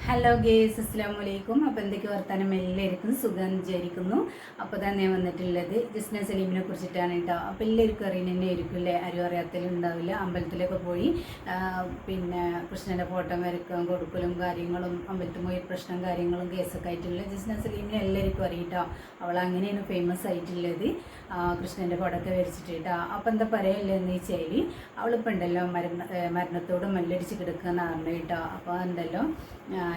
Hello guys, അസ്സാം വലൈക്കും. അപ്പോൾ എന്തൊക്കെ വർത്താനം എല്ലാവർക്കും സുഖം വിചാരിക്കുന്നു. അപ്പോൾ തന്നെ വന്നിട്ടുള്ളത് ജസ്ന സലീമിനെ കുറിച്ചിട്ടാണ് കേട്ടോ. അപ്പോൾ എല്ലാവർക്കും അറിയുന്ന തന്നെ ആയിരിക്കും അല്ലേ, ആരും അറിയാത്തലുണ്ടാവില്ല. അമ്പലത്തിലൊക്കെ പോയി പിന്നെ കൃഷ്ണൻ്റെ ഫോട്ടോ വരക്കാൻ കൊടുക്കലും കാര്യങ്ങളും, അമ്പലത്തിൽ പോയി പ്രശ്നം കാര്യങ്ങളും കേസൊക്കെ ആയിട്ടുള്ള ജസ്ന സലീമിനെ എല്ലാവർക്കും അറിയും കേട്ടോ. അവൾ അങ്ങനെയാണ് ഫേമസ് ആയിട്ടുള്ളത്, കൃഷ്ണൻ്റെ ഫോട്ടോ ഒക്കെ വരച്ചിട്ട് കേട്ടോ. അപ്പോൾ എന്താ പറയല്ലെന്ന് വെച്ചാൽ അവളിപ്പോൾ ഉണ്ടല്ലോ മരണത്തോട് മല്ലടിച്ച് കിടക്കുകയെന്ന് പറഞ്ഞു കേട്ടോ. അപ്പോൾ ഉണ്ടല്ലോ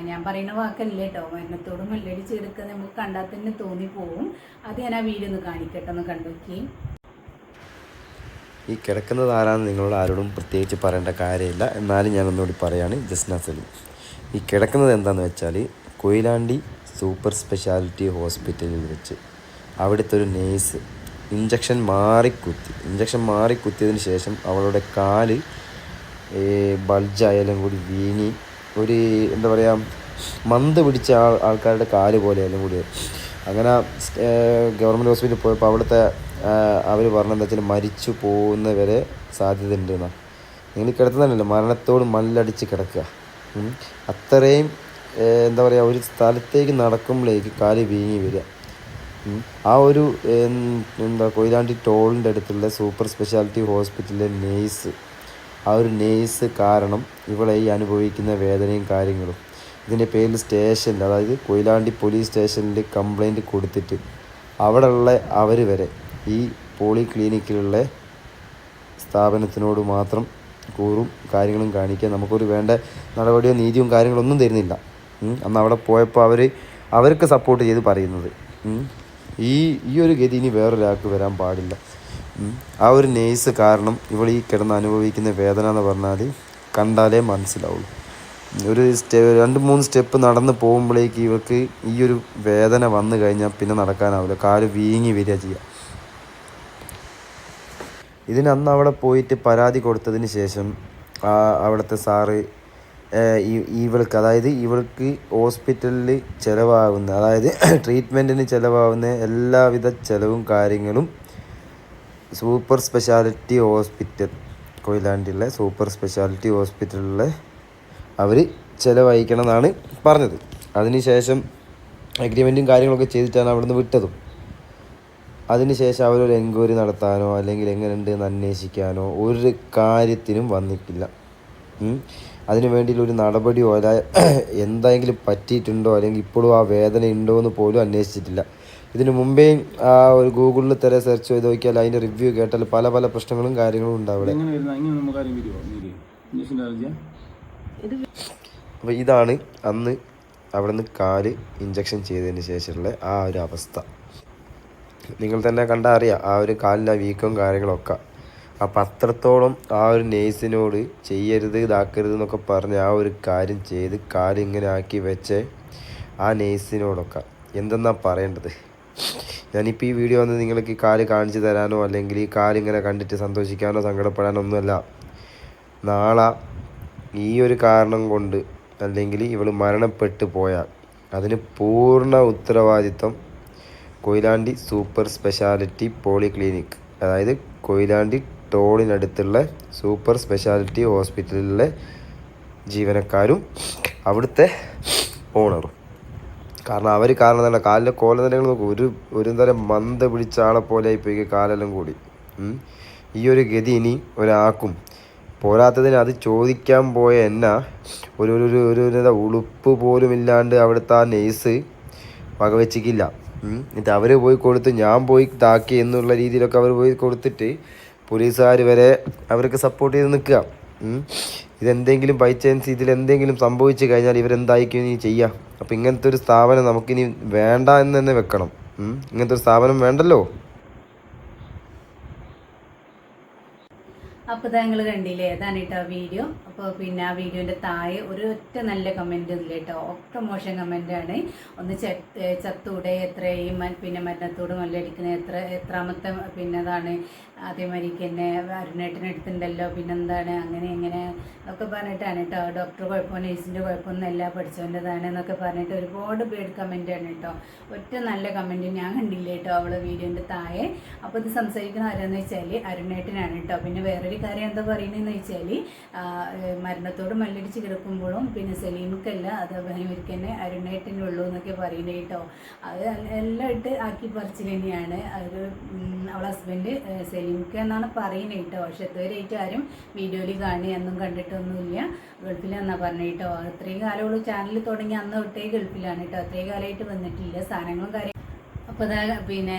ഞാൻ പറയുന്ന വാക്കല്ലേ കേട്ടോ, മരണത്തോട് മല്ലടിച്ച് കിടക്കുക നമുക്ക് കണ്ടാൽ തന്നെ തോന്നിപ്പോവും. അത് ഞാൻ ആ വീഡിയോ ഒന്ന് കാണിക്കട്ടെ, ഒന്ന് കണ്ടുനോക്കി. ഈ കിടക്കുന്നത് ആരാന്ന് നിങ്ങളോട് ആരോടും പ്രത്യേകിച്ച് പറയേണ്ട കാര്യമില്ല, എന്നാലും ഞാനൊന്നുകൂടി പറയാണ്. ജസ്ന സലീം ഈ കിടക്കുന്നത് എന്താണെന്ന് വെച്ചാൽ കൊയിലാണ്ടി സൂപ്പർ സ്പെഷ്യാലിറ്റി ഹോസ്പിറ്റലിൽ വെച്ച് അവിടുത്തെ ഒരു നേഴ്സ് ഇഞ്ചക്ഷൻ മാറിക്കുത്തിയതിന് ശേഷം അവളുടെ കാല് ബൾജായാലും കൂടി വീങ്ങി ഒരു എന്താ പറയുക, മന്ത് പിടിച്ച ആൾക്കാരുടെ കാല് പോലെയായാലും കൂടി അങ്ങനെ ഗവൺമെൻറ് ഹോസ്പിറ്റലിൽ പോയപ്പോൾ അവിടുത്തെ അവർ പറഞ്ഞെന്താ വെച്ചാൽ മരിച്ചു പോകുന്നവരെ സാധ്യത ഉണ്ട് എന്നാണ്. നിങ്ങൾ കിടത്തുന്നതല്ലോ മരണത്തോട് മല്ലടിച്ച് കിടക്കുക. അത്രയും എന്താ പറയുക, ഒരു സ്ഥലത്തേക്ക് നടക്കുമ്പോഴേക്ക് കാല് വീങ്ങി വരിക. ആ ഒരു കൊയിലാണ്ടി ടോളിൻ്റെ അടുത്തുള്ള സൂപ്പർ സ്പെഷ്യാലിറ്റി ഹോസ്പിറ്റലിലെ നേഴ്സ്, ആ ഒരു നേഴ്സ് കാരണം ഇവിടെ ഈ അനുഭവിക്കുന്ന വേദനയും കാര്യങ്ങളും ഇതിൻ്റെ പേരിൽ സ്റ്റേഷനിൽ, അതായത് കൊയിലാണ്ടി പോലീസ് സ്റ്റേഷനിൽ കംപ്ലൈൻറ്റ് കൊടുത്തിട്ട് അവിടെയുള്ള അവർ വരെ ഈ പോളി ക്ലിനിക്കിലുള്ള സ്ഥാപനത്തിനോട് മാത്രം കൂറും കാര്യങ്ങളും കാണിക്കാൻ നമുക്കൊരു വേണ്ട നടപടിയോ നീതിയും കാര്യങ്ങളൊന്നും തരുന്നില്ല. അന്ന് അവിടെ പോയപ്പോൾ അവർക്ക് സപ്പോർട്ട് ചെയ്ത് പറയുന്നത് ഈ ഒരു ഗതി ഇനി വേറൊരാൾക്ക് വരാൻ പാടില്ല. ആ ഒരു നേഴ്സ് കാരണം ഇവൾ ഈ കിടന്ന് അനുഭവിക്കുന്ന വേദന എന്ന് പറഞ്ഞാൽ കണ്ടാലേ മനസ്സിലാവുള്ളൂ. ഒരു 2-3 സ്റ്റെപ്പ് നടന്ന് പോകുമ്പോഴേക്ക് ഇവർക്ക് ഈ ഒരു വേദന വന്നു കഴിഞ്ഞാൽ പിന്നെ നടക്കാനാവില്ല, കാല് വീങ്ങി വരിക ചെയ്യുക. ഇതിന് അന്ന് അവിടെ പോയിട്ട് പരാതി കൊടുത്തതിന് ശേഷം അവിടുത്തെ സാറ് ഇവൾക്ക്, അതായത് ഇവൾക്ക് ഹോസ്പിറ്റലിൽ ചിലവാകുന്ന, അതായത് ട്രീറ്റ്മെൻറ്റിന് ചിലവാകുന്ന എല്ലാവിധ ചിലവും കാര്യങ്ങളും സൂപ്പർ സ്പെഷ്യാലിറ്റി ഹോസ്പിറ്റൽ, കൊയിലാണ്ടിയിലെ സൂപ്പർ സ്പെഷ്യാലിറ്റി ഹോസ്പിറ്റലിലെ അവർ ചിലവഴിക്കണം എന്നാണ് പറഞ്ഞത്. അതിനുശേഷം അഗ്രിമെൻറ്റും കാര്യങ്ങളൊക്കെ ചെയ്തിട്ടാണ് അവിടുന്ന് വിട്ടതും. അതിനുശേഷം അവരൊരു എൻക്വയറി നടത്താനോ അല്ലെങ്കിൽ എങ്ങനെയുണ്ട് എന്ന് അന്വേഷിക്കാനോ ഒരു കാര്യത്തിനും വന്നിട്ടില്ല. അതിനു വേണ്ടിയിട്ടൊരു നടപടിയോ അല്ല എന്തെങ്കിലും പറ്റിയിട്ടുണ്ടോ അല്ലെങ്കിൽ ഇപ്പോഴും ആ വേദന ഉണ്ടോ എന്ന് പോലും അന്വേഷിച്ചിട്ടില്ല. ഇതിനു മുമ്പേ ആ ഒരു ഗൂഗിളിൽ സെർച്ച് ചെയ്ത് നോക്കിയാൽ അതിൻ്റെ റിവ്യൂ കേട്ടാൽ പല പല പ്രശ്നങ്ങളും കാര്യങ്ങളും ഉണ്ടാവും. അപ്പോൾ ഇതാണ് അന്ന് അവിടെ നിന്ന് കാല് ഇഞ്ചക്ഷൻ ചെയ്തതിന് ശേഷമുള്ള ആ ഒരു അവസ്ഥ. നിങ്ങൾ തന്നെ കണ്ടാൽ അറിയാം ആ ഒരു കാലിൻ്റെ വീക്കവും കാര്യങ്ങളൊക്കെ. അപ്പം അത്രത്തോളം ആ ഒരു നേഴ്സിനോട് ചെയ്യരുത് ഇതാക്കരുത് എന്നൊക്കെ പറഞ്ഞ് ആ ഒരു കാര്യം ചെയ്ത് കാലിങ്ങനെ ആക്കി വെച്ച് ആ നേഴ്സിനോടൊക്കെ എന്തെന്നാ പറയേണ്ടത്. ഞാനിപ്പോൾ ഈ വീഡിയോ വന്ന് നിങ്ങൾക്ക് കാല് കാണിച്ചു തരാനോ അല്ലെങ്കിൽ ഈ കാലിങ്ങനെ കണ്ടിട്ട് സന്തോഷിക്കാനോ സങ്കടപ്പെടാനോ ഒന്നുമല്ല. നാളെ ഈ ഒരു കാരണം കൊണ്ട് അല്ലെങ്കിൽ ഇവൾ മരണപ്പെട്ടു പോയാൽ അതിന് പൂർണ്ണ ഉത്തരവാദിത്വം Koyilandy super speciality polyclinic, അതായത് കൊയിലാണ്ടി ടോളിനടുത്തുള്ള സൂപ്പർ സ്പെഷ്യാലിറ്റി ഹോസ്പിറ്റലിലെ ജീവനക്കാരും അവിടുത്തെ ഓണറും. കാരണം അവർ കാരണം തന്നെ കാലിലെ കോലനിലകൾ നോക്കും, ഒരു തരം മന്ത പിടിച്ച ആളെ പോലെ ആയിപ്പോയി കാലെല്ലാം കൂടി. ഈ ഒരു ഗതി ഇനി ഒരാൾക്കും പോരാത്തതിന് അത് ചോദിക്കാൻ പോയ എന്നാ ഒരു ഉളുപ്പ് പോലും ഇല്ലാണ്ട് അവിടുത്തെ ആ നേഴ്സ് വകവെച്ചിക്കില്ല. എന്നിട്ട് അവർ പോയി കൊടുത്ത് ഞാൻ പോയി താക്കി എന്നുള്ള രീതിയിലൊക്കെ അവർ പോയി കൊടുത്തിട്ട് പോലീസുകാർ വരെ അവർക്ക് സപ്പോർട്ട് ചെയ്ത് നിൽക്കുക. ഇതെന്തെങ്കിലും ബൈ ചാൻസ് ഇതിലെന്തെങ്കിലും സംഭവിച്ചു കഴിഞ്ഞാൽ ഇവരെന്തായിരിക്കും ഇനി ചെയ്യുക? അപ്പോൾ ഇങ്ങനത്തെ ഒരു സ്ഥാപനം നമുക്കിനി വേണ്ട എന്ന് തന്നെ വെക്കണം. ഇങ്ങനത്തെ ഒരു സ്ഥാപനം വേണ്ടല്ലോ. അപ്പോൾ നിങ്ങൾ കണ്ടില്ലേ, അതാണ് കേട്ടോ വീഡിയോ. അപ്പോൾ പിന്നെ ആ വീഡിയോൻ്റെ താഴെ ഒരൊറ്റ നല്ല കമൻറ്റ് ഇല്ല കേട്ടോ, ഒക്കെ മോശം കമൻറ്റാണ്. ഒന്ന് ചത്തൂടെ എത്രയും പിന്നെ മരണത്തോട് മല്ലടിക്കുന്ന എത്രാമത്തെ പിന്നെ അതാണ്, അതേമാതിരിക്ക് തന്നെ അരുണേട്ടനെടുത്തുണ്ടല്ലോ പിന്നെന്താണ് അങ്ങനെ എന്നൊക്കെ പറഞ്ഞിട്ടാണ് കേട്ടോ. ഡോക്ടർ കുഴപ്പം നേഴ്സിൻ്റെ കുഴപ്പമൊന്നുമല്ല പഠിച്ചവൻ്റെതാണ് എന്നൊക്കെ പറഞ്ഞിട്ട് ഒരുപാട് പേഡ് കമൻറ്റാണ് കേട്ടോ. ഒറ്റ നല്ല കമൻറ്റ് ഞാൻ കണ്ടില്ല കേട്ടോ അവളെ വീഡിയോൻ്റെ താഴെ. അപ്പോൾ ഇത് സംസാരിക്കുന്ന ആരാന്ന് വെച്ചാൽ അരുണേട്ടനാണ് കേട്ടോ. പിന്നെ വേറൊരു കാര്യം എന്താ പറയുന്നതെന്ന് വെച്ചാൽ മരണത്തോട് മല്ലടിച്ച് കിടക്കുമ്പോഴും പിന്നെ സലീമിക്കല്ല അത് അവർക്ക് തന്നെ അരുണേട്ടനെ ഉള്ളൂ എന്നൊക്കെ പറയുന്നത് കേട്ടോ. അത് എല്ലാം ഇട്ട് ആക്കി പറിച്ചിൽ തന്നെയാണ്. അത് അവളെ ഹസ്ബൻഡ് സലീമിക്ക എന്നാണ് പറയുന്നത് കേട്ടോ. പക്ഷെ ഇതുവരെയായിട്ട് ആരും വീഡിയോയിൽ കാണുകയൊന്നും കണ്ടിട്ടൊന്നുമില്ല. ഗൾഫിലാണെന്നാണ് പറഞ്ഞത് കേട്ടോ. അത്രയും കാലമുള്ള ചാനൽ തുടങ്ങി അന്ന് തൊട്ടേ ഗൾഫിലാണ് കേട്ടോ. അത്രയും കാലമായിട്ട് വന്നിട്ടില്ല. സാധനങ്ങളും കാര്യം അപ്പോൾ പിന്നെ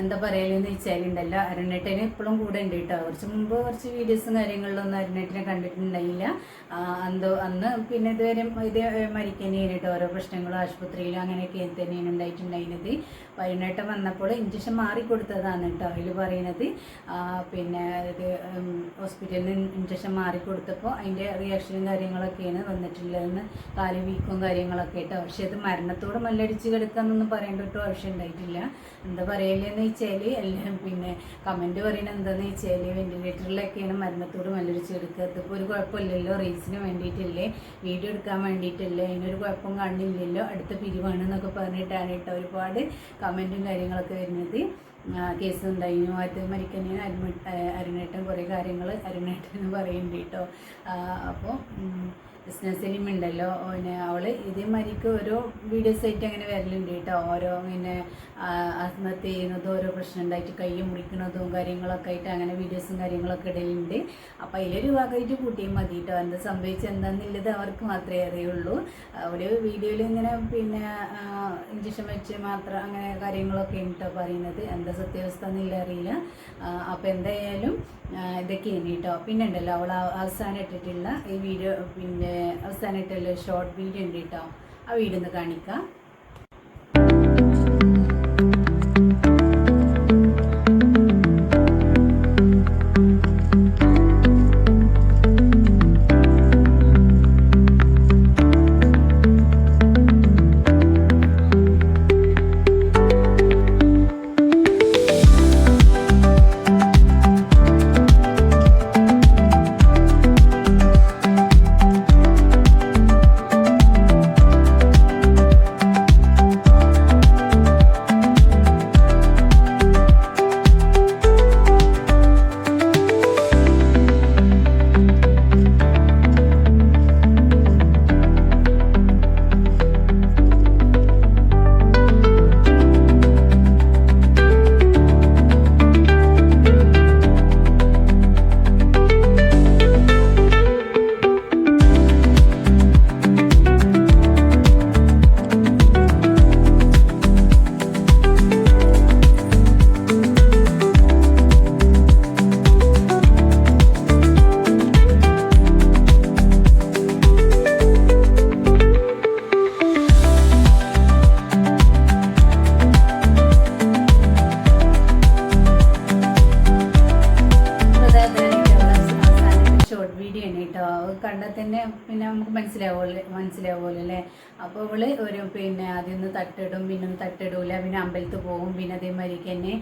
എന്താ പറയലെന്ന് വെച്ചാലുണ്ടല്ലോ, അരുണേട്ടന് ഇപ്പോഴും കൂടെ ഉണ്ട് കേട്ടോ. കുറച്ച് മുമ്പ് കുറച്ച് വീഡിയോസും കാര്യങ്ങളിലൊന്നും അരുണേട്ടനെ കണ്ടിട്ടുണ്ടായില്ല. അന്ന് പിന്നെ ഇതുവരെ ഇത് മരിക്കാനാണ് കേട്ടോ. ഓരോ പ്രശ്നങ്ങളും ആശുപത്രിയിലും അങ്ങനെയൊക്കെ തന്നെയാണ് ഉണ്ടായിട്ടുണ്ടായിരുന്നത്. അരുണേട്ടൻ വന്നപ്പോൾ ഇഞ്ചക്ഷൻ മാറിക്കൊടുത്തതാണ് കേട്ടോ അതിൽ പറയുന്നത്. പിന്നെ ഇത് ഹോസ്പിറ്റലിൽ നിന്ന് ഇഞ്ചക്ഷൻ മാറിക്കൊടുത്തപ്പോൾ അതിൻ്റെ റിയാക്ഷനും കാര്യങ്ങളൊക്കെയാണ് വന്നിട്ടുള്ളതെന്ന്, കാല് വീക്കും കാര്യങ്ങളൊക്കെ കേട്ടോ. പക്ഷെ അത് മരണത്തോട് മല്ലടിച്ച് കിടക്കാന്നൊന്നും പറയേണ്ട കേട്ടോ ആവശ്യം ഉണ്ടായിട്ടില്ല. എന്താ പറയലെന്ന് വെച്ചാൽ എല്ലാം പിന്നെ കമൻറ്റ് പറയുന്നത് എന്താണെന്ന് വെച്ചാൽ വെന്റിലേറ്ററിലൊക്കെയാണ് മരണത്തോട് മല്ലടിച്ച് കിടക്കുക. ഇതിപ്പോൾ ഒരു കുഴപ്പമില്ലല്ലോ, റീൽസിന് വേണ്ടിയിട്ടല്ലേ, വീഡിയോ എടുക്കാൻ വേണ്ടിയിട്ടല്ലേ, അതിനൊരു കുഴപ്പം കാണില്ലല്ലോ, അടുത്ത പിരിവാണ് എന്നൊക്കെ പറഞ്ഞിട്ടാണ് കേട്ടോ ഒരുപാട് കമൻറ്റും കാര്യങ്ങളൊക്കെ വരുന്നത്. കേസ് ഉണ്ടായിരുന്നു, അത് മരിക്കണേന് അരുണേട്ടൻ കുറേ കാര്യങ്ങൾ അരുണേട്ടൻ പറയുന്നുണ്ട് കേട്ടോ. അപ്പോൾ സലീം ഉണ്ടല്ലോ, പിന്നെ അവൾ ഇതേമാതിരിക്ക് ഓരോ വീഡിയോസ് ആയിട്ട് അങ്ങനെ വരലുണ്ട് കേട്ടോ. ഓരോ പിന്നെ ആത്മഹത്യ ചെയ്യുന്നതും ഓരോ പ്രശ്നം ഉണ്ടായിട്ട് കൈ മുറിക്കുന്നതും കാര്യങ്ങളൊക്കെ ആയിട്ട് അങ്ങനെ വീഡിയോസും കാര്യങ്ങളൊക്കെ ഇടലുണ്ട്. അപ്പോൾ അതിലൊരു ഭാഗമായിട്ട് കൂട്ടിയാൽ മതി കേട്ടോ. എന്താ സംഭവിച്ചത് എന്താണെന്നുള്ളത് അവർക്ക് മാത്രമേ അറിയുള്ളൂ. ഒരു വീഡിയോയിൽ ഇങ്ങനെ പിന്നെ ഇഞ്ചക്ഷൻ വെച്ച് മാത്രം അങ്ങനെ കാര്യങ്ങളൊക്കെ കേട്ടോ പറയുന്നത്. എന്താ സത്യാവസ്ഥ എന്നില്ല അറിയില്ല. അപ്പോൾ എന്തായാലും ഇതൊക്കെയാണ് കേട്ടോ. പിന്നെ ഉണ്ടല്ലോ അവൾ അവസാനം ഇട്ടിട്ടുള്ള ഈ വീഡിയോ, പിന്നെ അവസാനം ഇട്ടുള്ള ഷോർട്ട് വീഡിയോ ഉണ്ട് കേട്ടോ. ആ വീഡിയോ ഒന്ന് കാണിക്കാം. കണ്ടാൽ തന്നെ പിന്നെ നമുക്ക് മനസ്സിലാവുമല്ലോ അല്ലേ. അപ്പോൾ അവള് ഒരു പിന്നെ അതിന്ന് തട്ടിടും, പിന്നെ ഒന്ന് തട്ടിടൂല, പിന്നെ അമ്പലത്തിൽ പോകും, പിന്നെ അതേമാതിരിക്ക് തന്നെ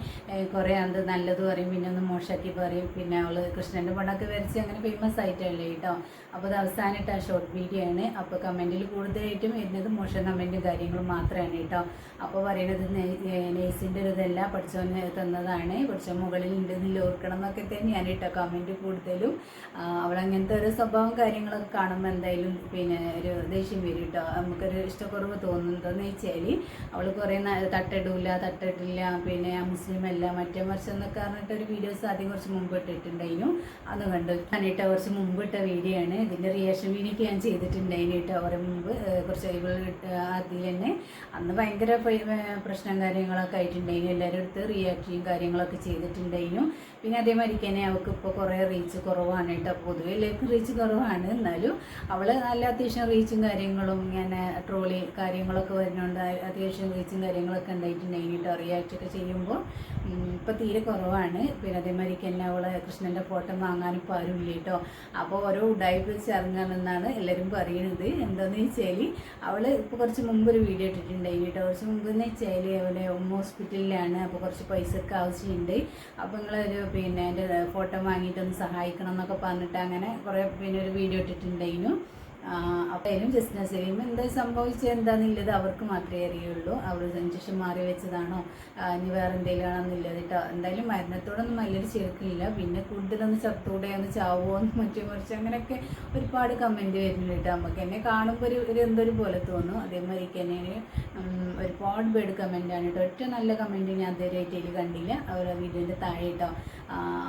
കുറേ അത് നല്ലത് പറയും, പിന്നെ ഒന്ന് മോശമാക്കി പറയും. പിന്നെ അവള് കൃഷ്ണൻ്റെ പടമൊക്കെ വരച്ച് അങ്ങനെ ഫേമസ് ആയിട്ടല്ലേ കേട്ടോ. അപ്പോൾ അത് അവസാനമായിട്ട് ആ ഷോർട്ട് വീഡിയോ ആണ്. അപ്പോൾ കമൻറ്റിൽ കൂടുതലായിട്ടും വരുന്നത് മോശം കമൻറ്റും കാര്യങ്ങളും മാത്രമാണ് കേട്ടോ. അപ്പോൾ പറയുന്നത് നേഴ്സിൻ്റെ ഒരു ഇതല്ല, പഠിച്ചവന് തന്നതാണ്, പഠിച്ചവൻ മുകളിൽ ഉണ്ടെന്നില്ല ഓർക്കണം എന്നൊക്കെ തന്നെയാണ് കേട്ടോ കമൻറ്റ് കൂടുതലും. അവളങ്ങനത്തെ ഒരു സ്വഭാവം കാര്യങ്ങളൊക്കെ കാണുമ്പോൾ എന്തായാലും പിന്നെ ഒരു ദേഷ്യം വരും കേട്ടോ. നമുക്കൊരു ഇഷ്ടക്കുറവ് തോന്നുന്നതെന്ന് വെച്ചാൽ അവൾ കുറേ തട്ടിടില്ല, പിന്നെ മുസ്ലിം അല്ല മറ്റേ വർഷം എന്നൊക്കെ പറഞ്ഞിട്ടൊരു വീഡിയോസ് ആദ്യം കുറച്ച് മുമ്പ് ഇട്ടിട്ടുണ്ടായിരുന്നു. അത് കണ്ടു ഞാനിട്ട കുറച്ച് മുമ്പ് ഇട്ട വീഡിയോ ആണ്. ഇതിൻ്റെ റിയാക്ഷൻ വീഡിയോ ഞാൻ ചെയ്തിട്ടുണ്ടായിരുന്നു കേട്ടോ. അവരെ മുമ്പ് കുറച്ച് അതിൽ തന്നെ അന്ന് ഭയങ്കര പ്രശ്നം കാര്യങ്ങളൊക്കെ ആയിട്ടുണ്ടായിരുന്നു. എല്ലാവരും അടുത്ത് റിയാക്ഷൻ കാര്യങ്ങളൊക്കെ ചെയ്തിട്ടുണ്ടായിരുന്നു. പിന്നെ അതേമാതിരിക്ക് തന്നെ അവൾക്ക് ഇപ്പോൾ കുറേ റീച്ച് കുറവാണ് കേട്ടോ. പൊതുവെ എല്ലാവർക്കും റീച്ച് കുറവാണ്, എന്നാലും അവൾ നല്ല അത്യാവശ്യം റീച്ചും കാര്യങ്ങളും ഇങ്ങനെ ട്രോളി കാര്യങ്ങളൊക്കെ വരുന്നുണ്ട്. അത്യാവശ്യം റീച്ചും കാര്യങ്ങളൊക്കെ ഉണ്ടായിട്ടുണ്ടായിരുന്നു കേട്ടോ. റിയാക്റ്റൊക്കെ ചെയ്യുമ്പോൾ ഇപ്പോൾ തീരെ കുറവാണ്. പിന്നെ അതേമാതിരിക്ക് തന്നെ അവളെ കൃഷ്ണൻ്റെ ഫോട്ടോ വാങ്ങാനും ഇപ്പോൾ ആരും ഇല്ല കേട്ടോ. അപ്പോൾ ഓരോ ഉടായ്പ വെച്ച് ഇറങ്ങണമെന്നാണ് എല്ലാവരും പറയുന്നത്. എന്താണെന്ന് വെച്ചാൽ അവൾ ഇപ്പോൾ കുറച്ച് മുമ്പ് ഒരു വീഡിയോ ഇട്ടിട്ടുണ്ടായിരുന്നു കേട്ടോ. കുറച്ച് മുമ്പ് എന്ന് വെച്ചാൽ അവളെ ഹോസ്പിറ്റലിലാണ്, അപ്പോൾ കുറച്ച് പൈസക്ക് ആവശ്യമുണ്ട്, അപ്പോൾ നിങ്ങളൊരു പിന്നെ എൻ്റെ ഫോട്ടോ വാങ്ങിയിട്ടൊന്ന് സഹായിക്കണം എന്നൊക്കെ പറഞ്ഞിട്ട് അങ്ങനെ കുറേ പിന്നെ ഒരു വീഡിയോ ഇട്ടിട്ടുണ്ടായിരുന്നു. അപ്പം ജസ്ന സലീം എന്താ സംഭവിച്ചത് എന്താണെന്നുള്ളത് അവർക്ക് മാത്രമേ അറിയുള്ളൂ. അവർ ഇഞ്ചക്ഷൻ മാറി വെച്ചതാണോ ഇനി വേറെ എന്തെങ്കിലും ആണെന്നുള്ളത് കേട്ടോ. എന്തായാലും മരണത്തോടൊന്നും നല്ലൊരു ചേർക്കില്ല. പിന്നെ കൂടുതലൊന്ന് ചത്തൂടെ ഒന്ന് ചാവുമോ എന്ന് മറിച്ച് അങ്ങനെയൊക്കെ ഒരുപാട് കമൻറ്റ് വരുന്നുണ്ട് കേട്ടോ. നമുക്ക് എന്നെ കാണുമ്പോൾ ഒരു എന്തൊരു പോലെ തോന്നും. അതേമാതിരിക്ക് തന്നെ ഒരുപാട് പേര് കമൻറ്റാണ് കേട്ടോ. ഒറ്റ നല്ല കമൻറ്റ് ഞാൻ ഇതുവരെയായിട്ട് കണ്ടില്ല അവരുടെ വീഡിയോൻ്റെ താഴെ കേട്ടോ.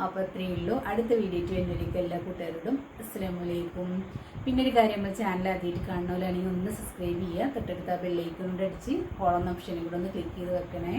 അപ്പോൾ അത്രയേ ഉള്ളൂ. അടുത്ത വീഡിയോ വരുന്നവരേക്കും എല്ലാ കൂട്ടുകാരോടും അസ്സലാമു അലൈക്കും. പിന്നെ ഒരു കാര്യം, നമ്മൾ ചാനൽ ആദ്യമായിട്ട് കാണുന്നവരാണെങ്കിൽ ഒന്ന് സബ്സ്ക്രൈബ് ചെയ്യുക. തൊട്ടടുത്ത ബെല്ലൈക്കൺ കൊണ്ട് അടിച്ച് ഓൾ എന്ന ഓപ്ഷനും കൂടെ ഒന്ന് ക്ലിക്ക് ചെയ്ത് വെക്കണേ.